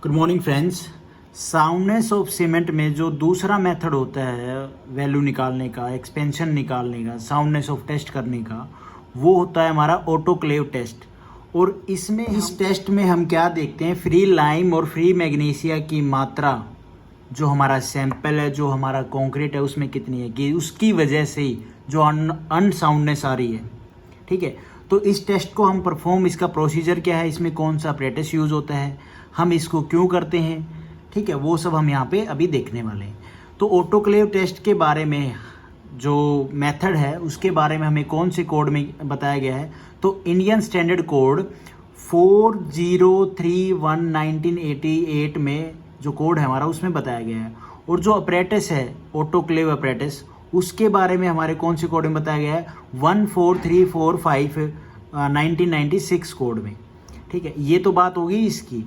Good morning friends. Soundness of cement में जो दूसरा मेथड होता है वैल्यू निकालने का, एक्सपेंशन निकालने का, साउंडनेस ऑफ टेस्ट करने का, वो होता है हमारा ऑटोक्लेव टेस्ट। और इसमें इस टेस्ट में हम क्या देखते हैं, फ्री लाइम और फ्री मैग्नीशिया की मात्रा जो हमारा सैंपल है, जो हमारा कंक्रीट है, उसमें कितनी है, कि उसकी वजह से ही जो अनसाउंडनेस आ रही है। ठीक है, तो इस टेस्ट को हम परफॉर्म, इसका प्रोसीजर क्या है, इसमें कौन सा अपरेटस यूज़ होता है, हम इसको क्यों करते हैं, ठीक है, वो सब हम यहाँ पे अभी देखने वाले हैं। तो ऑटोक्लेव टेस्ट के बारे में जो मेथड है उसके बारे में हमें कौन से कोड में बताया गया है, तो इंडियन स्टैंडर्ड कोड 4031/1988 में जो कोड है हमारा उसमें बताया गया है। और जो अपरेटस है ऑटोक्लेव अपरेटस, उसके बारे में हमारे कौन से कोड में बताया गया है, 14345 1996 कोड में। ठीक है, ये तो बात होगी इसकी।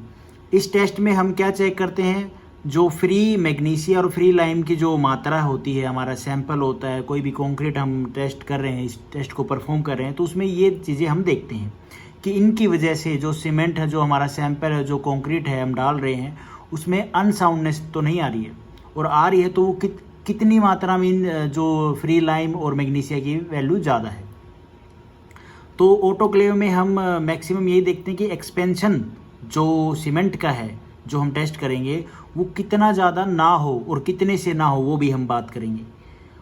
इस टेस्ट में हम क्या चेक करते हैं, जो फ्री मैग्नीशिया और फ्री लाइम की जो मात्रा होती है, हमारा सैंपल होता है, कोई भी कंक्रीट हम टेस्ट कर रहे हैं, इस टेस्ट को परफॉर्म कर रहे हैं, तो उसमें ये चीज़ें हम देखते हैं कि इनकी वजह से जो सीमेंट है, जो हमारा सैंपल है, जो कंक्रीट है हम डाल रहे हैं, उसमें अनसाउंडनेस तो नहीं आ रही है, और आ रही है तो वो कितनी मात्रा में जो फ्री लाइम और मैग्नीशिया की वैल्यू ज़्यादा है। तो ऑटोक्लेव में हम मैक्सिमम यही देखते हैं कि एक्सपेंशन जो सीमेंट का है जो हम टेस्ट करेंगे वो कितना ज़्यादा ना हो और कितने से ना हो, वो भी हम बात करेंगे।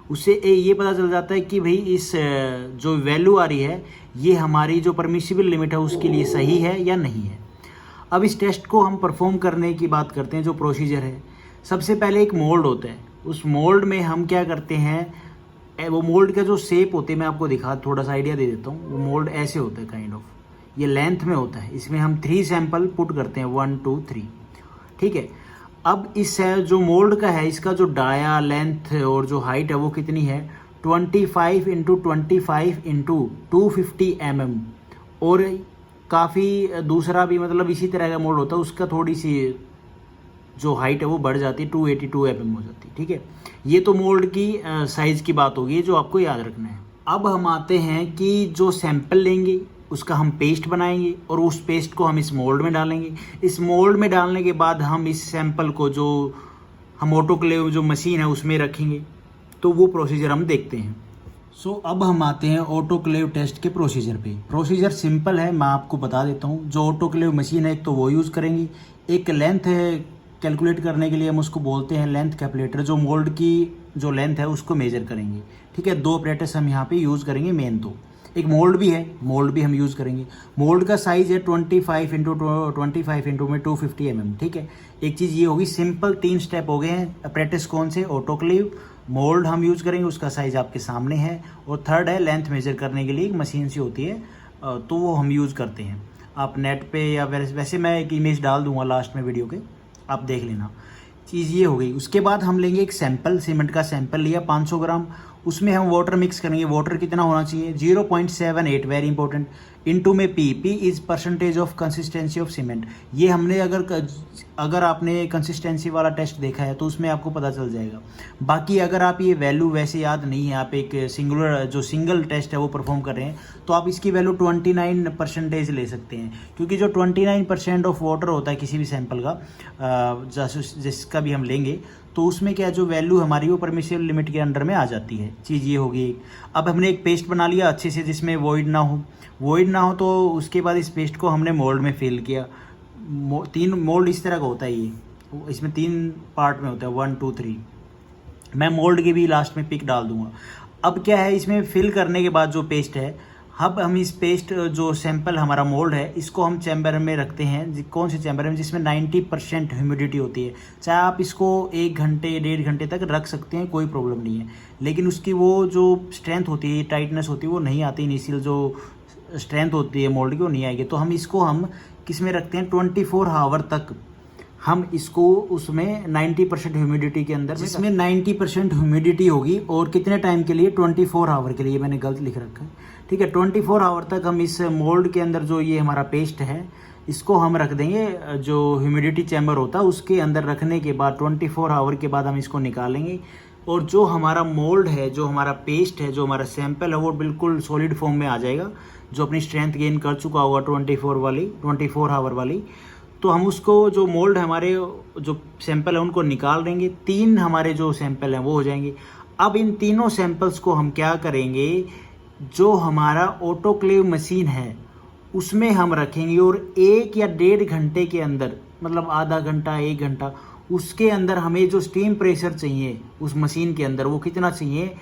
उससे ये पता चल जाता है कि भाई इस जो वैल्यू आ रही है ये हमारी जो परमिसिबल लिमिट है उसके लिए सही है या नहीं है। अब इस टेस्ट को हम परफॉर्म करने की बात करते हैं। जो प्रोसीजर है, सबसे पहले एक मोल्ड होता है, उस मोल्ड में हम क्या करते हैं, वो मोल्ड का जो शेप होते हैं, मैं आपको थोड़ा सा आइडिया दे देता हूँ। वो मोल्ड ऐसे होता है, काइंड ऑफ ये लेंथ में होता है। इसमें हम 3 सैंपल पुट करते हैं, 1 2 3। ठीक है, अब इस जो मोल्ड का है, इसका जो डाया, लेंथ और जो हाइट है वो कितनी है, 25 × 25 × 250 mm। और काफ़ी दूसरा भी मतलब इसी तरह का मोल्ड होता है, उसका थोड़ी सी जो हाइट है वो बढ़ जाती है, 282 mm हो जाती है। ठीक है, ये तो मोल्ड की साइज़ की बात होगी जो आपको याद रखना है। अब हम आते हैं कि जो सैंपल लेंगे उसका हम पेस्ट बनाएंगे और उस पेस्ट को हम इस मोल्ड में डालेंगे। इस मोल्ड में डालने के बाद हम इस सैंपल को जो हम ऑटोक्लेव जो मशीन है उसमें रखेंगे। तो वो प्रोसीजर हम देखते हैं। सो अब हम आते हैं ऑटोक्लेव टेस्ट के प्रोसीजर पे। प्रोसीजर सिंपल है, मैं आपको बता देता हूँ। जो ऑटोक्लेव मशीन है एक तो वो यूज़ करेंगे, एक लेंथ है कैलकुलेट करने के लिए हम उसको बोलते हैं लेंथ कैलकुलेटर, जो मोल्ड की जो लेंथ है उसको मेजर करेंगे। ठीक है, 2 अपरेटस हम यहाँ पे यूज़ करेंगे मेन। तो एक मोल्ड भी है, मोल्ड भी हम यूज़ करेंगे। मोल्ड का साइज़ है 25 × 25 × में 250 mm। ठीक है, एक चीज़ ये होगी, सिंपल 3 स्टेप हो गए हैं। अपरेटिस कौन से, ऑटोक्लेव, मोल्ड हम यूज़ करेंगे, उसका साइज़ आपके सामने है, और थर्ड है लेंथ मेजर करने के लिए एक मशीन सी होती है, तो वो हम यूज़ करते हैं। आप नेट पे या वैसे मैं एक इमेज डाल दूंगा लास्ट में वीडियो के, आप देख लेना। चीज़ ये हो गई। उसके बाद हम लेंगे एक सैंपल, सीमेंट का सैंपल लिया 500 ग्राम, उसमें हम वाटर मिक्स करेंगे। वाटर कितना होना चाहिए, 0.78, वेरी इंपॉर्टेंट, इनटू में P is percentage of consistency of cement. ये हमने अगर आपने कंसिस्टेंसी वाला टेस्ट देखा है तो उसमें आपको पता चल जाएगा। बाकी अगर आप ये वैल्यू वैसे याद नहीं है, आप एक सिंगल टेस्ट है वो परफॉर्म कर रहे हैं, तो आप इसकी वैल्यू 29% ले सकते हैं, क्योंकि जो 29% ऑफ वाटर होता है किसी भी सैंपल का, जिसका भी हम लेंगे, तो उसमें क्या जो वैल्यू हमारी वो परमिसिबल लिमिट के अंडर में आ जाती है। चीज़ ये होगी। अब हमने एक पेस्ट बना लिया अच्छे से जिसमें वॉइड ना हो, तो उसके बाद इस पेस्ट को हमने मोल्ड में फिल किया। 3 मोल्ड इस तरह का होता है, ये इसमें 3 पार्ट में होता है, 1 2 3। मैं मोल्ड की भी लास्ट में पिक डाल दूंगा। अब क्या है, इसमें फिल करने के बाद जो पेस्ट है, अब हम इस पेस्ट जो सैंपल हमारा मोल्ड है इसको हम चैम्बर में रखते हैं। कौन से चैम्बर में, जिसमें 90% ह्यूमिडिटी होती है। चाहे आप इसको 1 घंटे 1.5 घंटे तक रख सकते हैं, कोई प्रॉब्लम नहीं है, लेकिन उसकी वो जो स्ट्रेंथ होती है, टाइटनेस होती है, वो नहीं आती। इनिशियल जो स्ट्रेंथ होती है मोल्ड की वो नहीं आएगी। तो हम इसको किस में रखते हैं, 24 आवर तक हम इसको उसमें 90% ह्यूमिडिटी के अंदर, जिसमें 90% ह्यूमिडिटी होगी। और कितने टाइम के लिए, 24 आवर के लिए। मैंने गलत लिख रखा है। ठीक है, 24 आवर तक हम इस मोल्ड के अंदर जो ये हमारा पेस्ट है इसको हम रख देंगे। जो ह्यूमिडिटी चैम्बर होता है उसके अंदर रखने के बाद 24 आवर के बाद हम इसको निकालेंगे। और जो हमारा मोल्ड है, जो हमारा पेस्ट है, जो हमारा सैंपल है, वो बिल्कुल सॉलिड फॉर्म में आ जाएगा, जो अपनी स्ट्रेंथ गेन कर चुका होगा 24 आवर वाली। तो हम उसको जो मोल्ड है हमारे जो सैंपल है उनको निकाल देंगे, 3 हमारे जो सैंपल हैं वो हो जाएंगे। अब इन तीनों सैंपल्स को हम क्या करेंगे, जो हमारा ऑटोक्लेव मशीन है उसमें हम रखेंगे और 1 या 1.5 घंटे के अंदर, मतलब आधा घंटा 1 घंटा, उसके अंदर हमें जो स्टीम प्रेशर चाहिए उस मशीन के अंदर वो कितना चाहिए,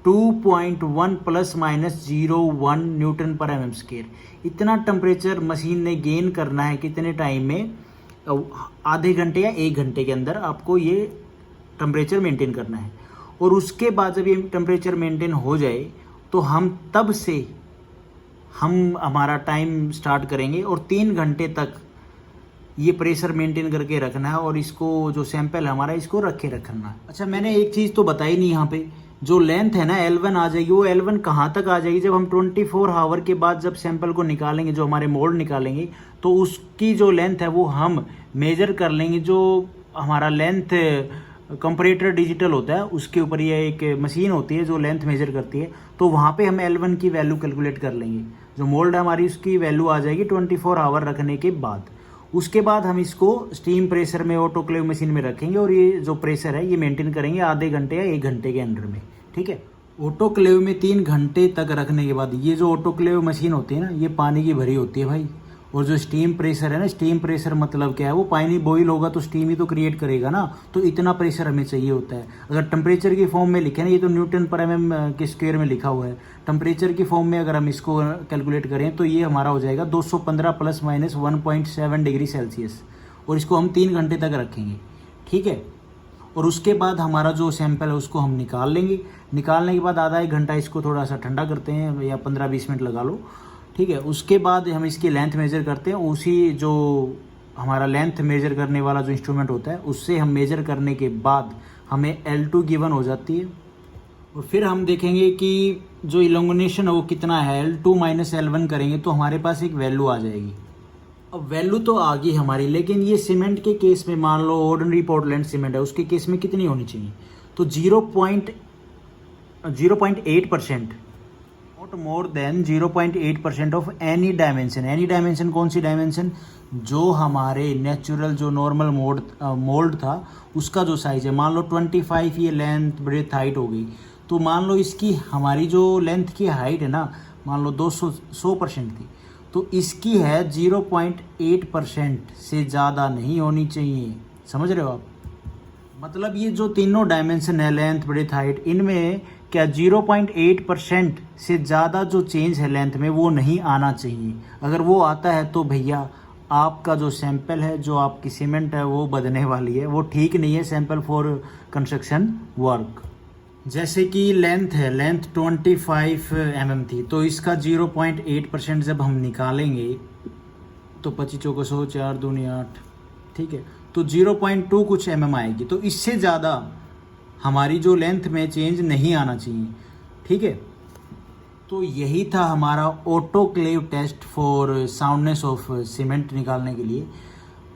2.1 ±01 न्यूटन पर एम स्क्वायर। इतना टेम्परेचर मशीन ने गेन करना है कितने टाइम में, आधे घंटे या 1 घंटे के अंदर आपको ये टेम्परेचर मेंटेन करना है। और उसके बाद जब ये टेम्परेचर मेंटेन हो जाए तो हम तब से हमारा टाइम स्टार्ट करेंगे और 3 घंटे तक ये प्रेशर मेंटेन करके रखना है और इसको जो सैंपल है हमारा इसको रखना है। अच्छा, मैंने एक चीज़ तो बताई नहीं यहाँ पे, जो लेंथ है ना L1 आ जाएगी, वो L1 कहाँ तक आ जाएगी, जब हम 24 आवर के बाद जब सैंपल को निकालेंगे, जो हमारे मोल्ड निकालेंगे, तो उसकी जो लेंथ है वो हम मेजर कर लेंगे। जो हमारा लेंथ कंपैरेटर डिजिटल होता है उसके ऊपर ये एक मशीन होती है जो लेंथ मेजर करती है, तो वहाँ पे हम L1 की वैल्यू कैलकुलेट कर लेंगे। जो मोल्ड है हमारी उसकी वैल्यू आ जाएगी 24 आवर रखने के बाद। उसके बाद हम इसको स्टीम प्रेशर में ऑटोक्लेव मशीन में रखेंगे और ये जो प्रेशर है ये मेंटेन करेंगे आधे घंटे या 1 घंटे के अंदर में, ठीक है। ऑटोक्लेव में 3 घंटे तक रखने के बाद ये जो ऑटोक्लेव मशीन होती है ना, ये पानी की भरी होती है भाई। और जो स्टीम प्रेशर है ना, स्टीम प्रेशर मतलब क्या है, वो पानी बॉईल होगा तो स्टीम ही तो क्रिएट करेगा ना, तो इतना प्रेशर हमें चाहिए होता है। अगर टेम्परेचर की फॉर्म में लिखे ना, ये तो न्यूटन पर एमएम के स्क्वायर में लिखा हुआ है, टेम्परेचर की फॉर्म में अगर हम इसको कैलकुलेट करें तो ये हमारा हो जाएगा 215 ± 1.7 डिग्री सेल्सियस। और इसको हम 3 घंटे तक रखेंगे, ठीक है। और उसके बाद हमारा जो सैंपल है उसको हम निकाल लेंगे। निकालने के बाद आधा 1 घंटा इसको थोड़ा सा ठंडा करते हैं या 15-20 मिनट लगा लो, ठीक है। उसके बाद हम इसकी लेंथ मेजर करते हैं, उसी जो हमारा लेंथ मेजर करने वाला जो इंस्ट्रूमेंट होता है उससे हम मेजर करने के बाद हमें L2 गिवन हो जाती है। और फिर हम देखेंगे कि जो इलोंगेशन है वो कितना है, L2 - L1 करेंगे तो हमारे पास एक वैल्यू आ जाएगी। अब वैल्यू तो आ गई हमारी, लेकिन ये सीमेंट के केस में मान लो ऑर्डिनरी पोर्टलैंड सीमेंट है, उसके केस में कितनी होनी चाहिए, तो 0.8%, not more than 0.8% of any dimension. Any dimension कौन सी डायमेंशन, जो हमारे नेचुरल जो नॉर्मल मोल्ड था उसका जो साइज है, मान लो 25 ये लेंथ ब्रेथ हाइट हो गई, तो मान लो इसकी हमारी जो लेंथ की हाइट है ना, मान लो 100% थी, तो इसकी है 0.8% से ज़्यादा नहीं होनी चाहिए। समझ रहे हो आप, मतलब ये जो तीनों डायमेंशन है, लेंथ ब्रेथ हाइट, इनमें क्या 0.8% से ज़्यादा जो चेंज है लेंथ में वो नहीं आना चाहिए। अगर वो आता है तो भैया आपका जो सैंपल है, जो आपकी सीमेंट है वो बदलने वाली है, वो ठीक नहीं है सैंपल फॉर कंस्ट्रक्शन वर्क। जैसे कि लेंथ है, लेंथ 25 mm थी, तो इसका 0.8% जब हम निकालेंगे तो 25 चौको 100 4 दूनी 8, ठीक है, तो 0.2 कुछ mm आएगी। तो इससे ज़्यादा हमारी जो लेंथ में चेंज नहीं आना चाहिए, ठीक है। तो यही था हमारा autoclave test for soundness of cement निकालने के लिए।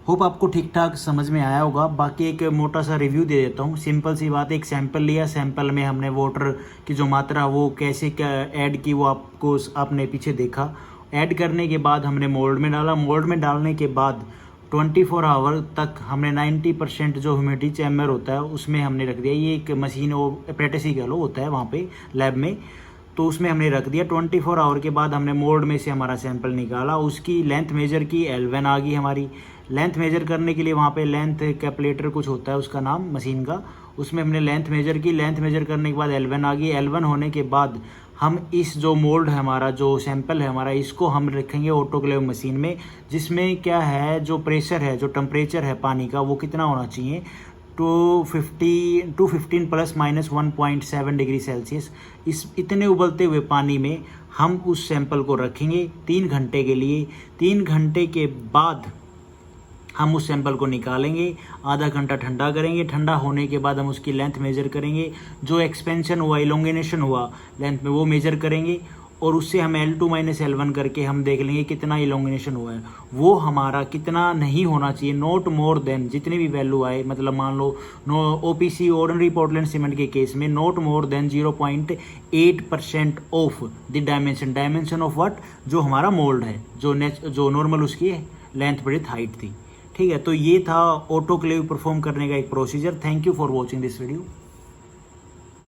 होप आपको ठीक ठाक समझ में आया होगा। बाकी एक मोटा सा रिव्यू दे देता हूँ। सिंपल सी बात, एक सैंपल लिया, सैंपल में हमने वाटर की जो मात्रा वो कैसे क्या ऐड की वो आपने पीछे देखा। ऐड करने के बाद हमने मोल्ड में डाला, मोल्ड में डालने के बाद 24 आवर तक हमने 90% जो ह्यूमिडिटी चैम्बर होता है उसमें हमने रख दिया। ये एक मशीन ऑपरेटस ही कह लो होता है वहाँ पे लैब में, तो उसमें हमने रख दिया। 24 आवर के बाद हमने मोल्ड में से हमारा सैंपल निकाला, उसकी लेंथ मेजर की, L1 आ गई हमारी। लेंथ मेजर करने के लिए वहाँ पे लेंथ कैलकुलेटर कुछ होता है उसका नाम मशीन का, उसमें हमने लेंथ मेजर की। लेंथ मेजर करने के बाद L1 आ गई। L1 होने के बाद हम इस जो मोल्ड है हमारा, जो सैंपल है हमारा, इसको हम रखेंगे ऑटोक्लेव मशीन में, जिसमें क्या है, जो प्रेशर है, जो टेम्परेचर है पानी का, वो कितना होना चाहिए, 215 ± 1.7 डिग्री सेल्सियस। इस इतने उबलते हुए पानी में हम उस सैंपल को रखेंगे 3 घंटे के लिए। 3 घंटे के बाद हम उस सैंपल को निकालेंगे, आधा घंटा ठंडा करेंगे। ठंडा होने के बाद हम उसकी लेंथ मेजर करेंगे, जो एक्सपेंशन हुआ, इलोंगेशन हुआ लेंथ में, वो मेजर करेंगे। और उससे हम L2 - L1 करके हम देख लेंगे कितना इलोंगेशन हुआ है। वो हमारा कितना नहीं होना चाहिए, नॉट मोर देन, जितनी भी वैल्यू आए, मतलब मान लो OPC ऑर्डिनरी पोर्टलैंड सीमेंट के केस में not more than 0.8% of the dimension of what, जो हमारा मोल्ड है, जो नॉर्मल उसकी लेंथ ब्रेथ हाइट थी, ठीक है, तो ये था ऑटोक्लेव परफॉर्म करने का एक procedure. Thank you for watching this video.